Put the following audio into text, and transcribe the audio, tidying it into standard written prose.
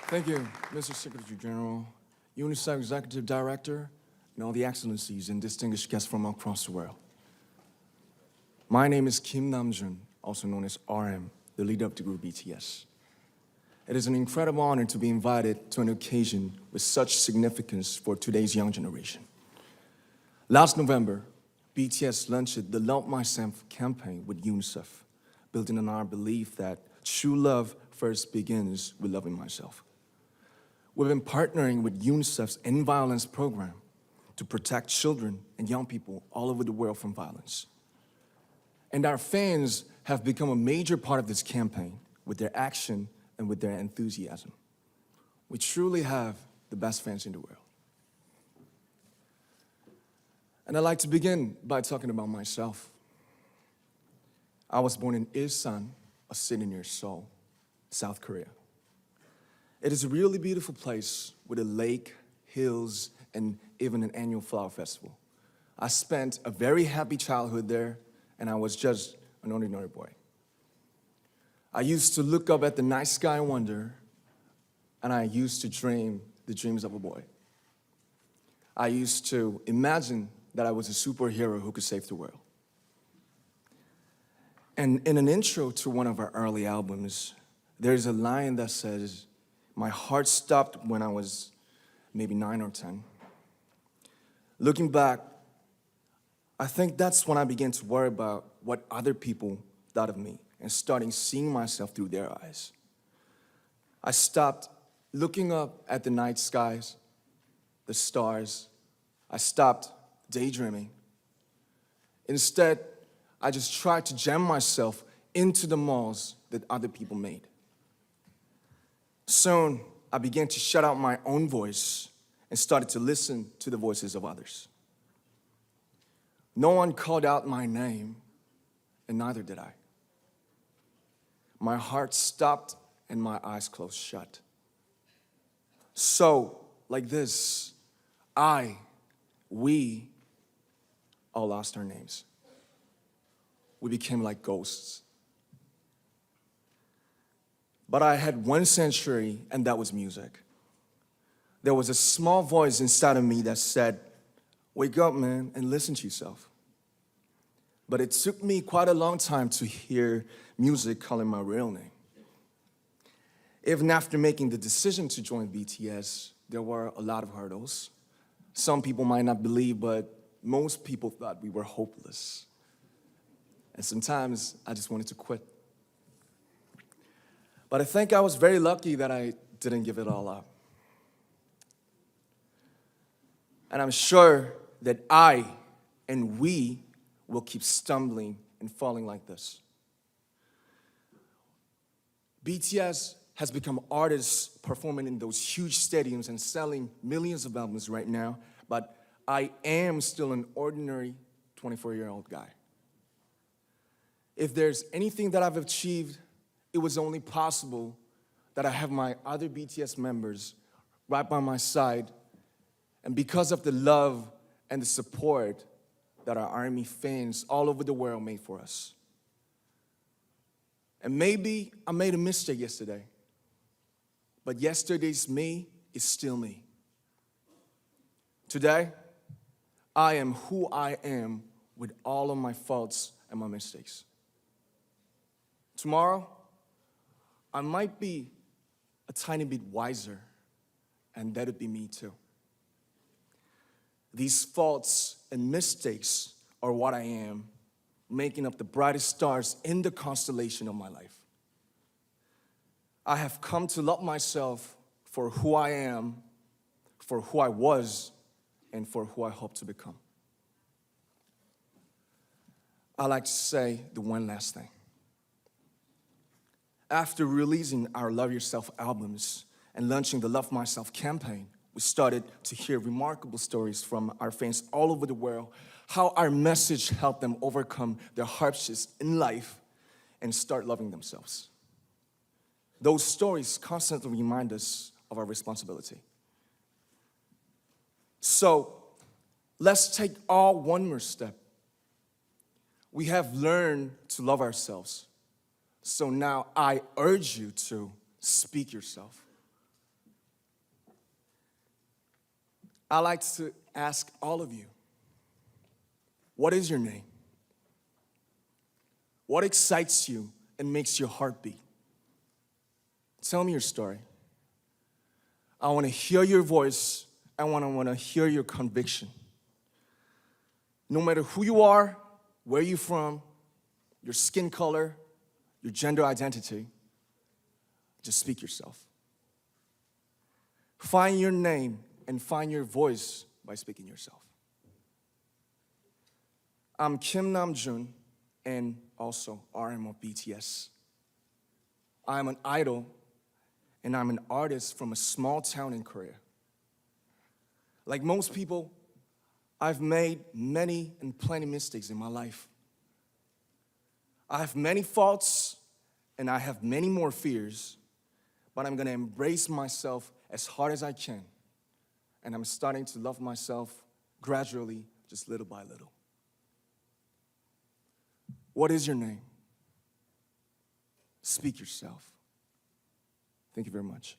Thank you, Mr. Secretary General, UNICEF Executive Director, and all the excellencies and distinguished guests from across the world. My name is Kim Namjoon, also known as RM, the leader of the group BTS. It is an incredible honor to be invited to an occasion with such significance for today's young generation. Last November, BTS launched the Love Myself campaign with UNICEF, building on our belief that true love first begins with loving myself. We've been partnering with UNICEF's End Violence program to protect children and young people all over the world from violence. And our fans have become a major part of this campaign with their action and with their enthusiasm. We truly have the best fans in the world. And I'd like to begin by talking about myself. I was born in Ilsan, a city near Seoul, South Korea. It is a really beautiful place with a lake, hills, and even an annual flower festival. I spent a very happy childhood there, and I was just an ordinary boy. I used to look up at the night sky and wonder, and I used to dream the dreams of a boy. I used to imagine that I was a superhero who could save the world. And in an intro to one of our early albums, there's a line that says, "My heart stopped when I was maybe 9 or 10. Looking back, I think that's when I began to worry about what other people thought of me and starting seeing myself through their eyes. I stopped looking up at the night skies, the stars. I stopped daydreaming. Instead, I just tried to jam myself into the malls that other people made. Soon, I began to shut out my own voice and started to listen to the voices of others. No one called out my name, and neither did I. My heart stopped and my eyes closed shut. So, like this, we all lost our names. We became like ghosts. But I had one sanctuary, and that was music. There was a small voice inside of me that said, "Wake up, man, and listen to yourself." But it took me quite a long time to hear music calling my real name. Even after making the decision to join BTS, there were a lot of hurdles. Some people might not believe, but most people thought we were hopeless. And sometimes I just wanted to quit. But I think I was very lucky that I didn't give it all up. And I'm sure that I and we will keep stumbling and falling like this. BTS has become artists performing in those huge stadiums and selling millions of albums right now, but I am still an ordinary 24-year-old guy. If there's anything that I've achieved, it was only possible that I have my other BTS members right by my side, and because of the love and the support that our ARMY fans all over the world made for us. And maybe I made a mistake yesterday, but yesterday's me is still me. Today, I am who I am with all of my faults and my mistakes. Tomorrow, I might be a tiny bit wiser, and that would be me too. These faults and mistakes are what I am, making up the brightest stars in the constellation of my life. I have come to love myself for who I am, for who I was, and for who I hope to become. I'd like to say the one last thing. After releasing our Love Yourself albums and launching the Love Myself campaign, we started to hear remarkable stories from our fans all over the world, how our message helped them overcome their hardships in life and start loving themselves. Those stories constantly remind us of our responsibility. So, let's take all one more step. We have learned to love ourselves. So now I urge you to speak yourself. I like to ask all of you, what is your name? What excites you and makes your heart beat? Tell me your story. I want to hear your voice. I want to hear your conviction. No matter who you are, where you're from, your skin color, your gender identity, just speak yourself. Find your name and find your voice by speaking yourself. I'm Kim Namjoon and also RM of BTS. I'm an idol and I'm an artist from a small town in Korea. Like most people, I've made many and plenty mistakes in my life. I have many faults and I have many more fears, but I'm gonna embrace myself as hard as I can. And I'm starting to love myself gradually, just little by little. What is your name? Speak yourself. Thank you very much.